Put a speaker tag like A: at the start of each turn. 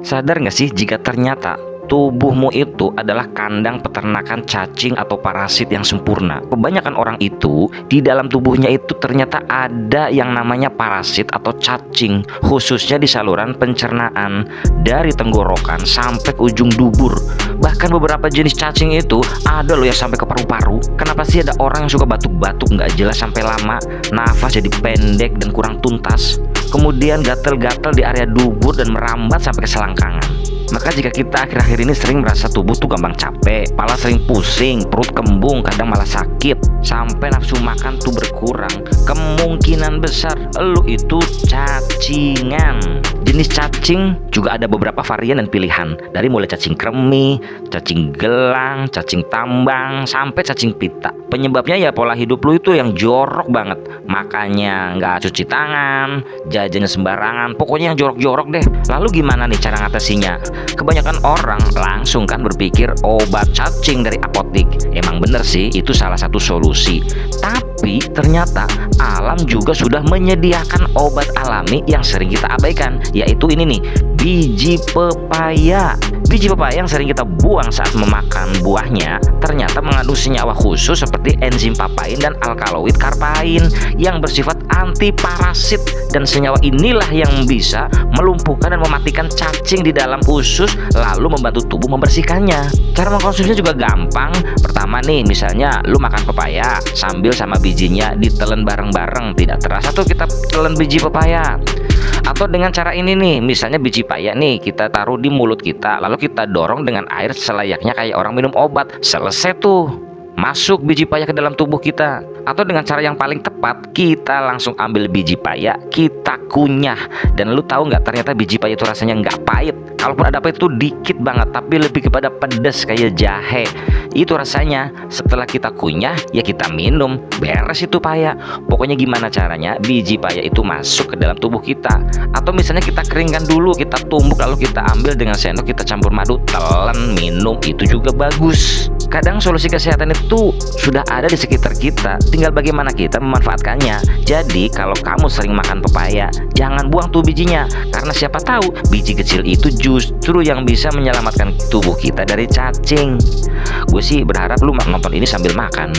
A: Sadar nggak sih jika ternyata tubuhmu itu adalah kandang peternakan cacing atau parasit yang sempurna. Kebanyakan orang itu di dalam tubuhnya itu ternyata ada yang namanya parasit atau cacing, khususnya di saluran pencernaan dari tenggorokan sampai ke ujung dubur. Bahkan beberapa jenis cacing itu ada loh yang sampai ke paru-paru. Kenapa sih ada orang yang suka batuk-batuk nggak jelas sampai lama, nafas jadi pendek dan kurang tuntas, kemudian gatal-gatal di area dubur dan merambat sampai ke selangkangan. Maka jika kita akhir-akhir ini sering merasa tubuh tuh gampang capek, kepala sering pusing, perut kembung, kadang malah sakit, sampai nafsu makan tuh berkurang, kemungkinan besar lu itu cacingan. Jenis cacing juga ada beberapa varian dan pilihan, dari mulai cacing kremi, cacing gelang, cacing tambang, sampai cacing pita. Penyebabnya ya pola hidup lu itu yang jorok banget, makanya nggak cuci tangan, jajannya sembarangan, pokoknya yang jorok-jorok deh. Lalu gimana nih cara ngatasinya? Kebanyakan orang langsung kan berpikir obat cacing dari apotik. Emang bener sih, itu salah satu solusi. Tapi ternyata alam juga sudah menyediakan obat alami yang sering kita abaikan, yaitu ini nih, biji pepaya. Biji pepaya yang sering kita buang saat memakan buahnya ternyata mengandung senyawa khusus seperti enzim papain dan alkaloid karpain yang bersifat anti parasit, dan senyawa inilah yang bisa melumpuhkan dan mematikan cacing di dalam usus, lalu membantu tubuh membersihkannya. Cara mengkonsumsinya juga gampang. Pertama nih, misalnya lu makan pepaya sambil sama bijinya ditelen bareng-bareng, tidak terasa tuh kita telan biji pepaya. Atau dengan cara ini nih, misalnya biji pepaya nih kita taruh di mulut kita, lalu kita dorong dengan air selayaknya kayak orang minum obat. Selesai tuh, masuk biji pepaya ke dalam tubuh kita. Atau dengan cara yang paling tepat, kita langsung ambil biji pepaya, kita kunyah. Dan lu tahu nggak, ternyata biji pepaya itu rasanya nggak pahit. Kalaupun ada pahit itu dikit banget, tapi lebih kepada pedas kayak jahe. Itu rasanya. Setelah kita kunyah, ya kita minum, beres itu pepaya. Pokoknya gimana caranya biji pepaya itu masuk ke dalam tubuh kita. Atau misalnya kita keringkan dulu, kita tumbuk, lalu kita ambil dengan sendok, kita campur madu, telan, minum, itu juga bagus. Kadang solusi kesehatan itu sudah ada di sekitar kita, tinggal bagaimana kita memanfaatkannya. Jadi kalau kamu sering makan pepaya, jangan buang tuh bijinya, karena siapa tahu biji kecil itu justru yang bisa menyelamatkan tubuh kita dari cacing. Gue sih berharap lu nonton ini sambil makan.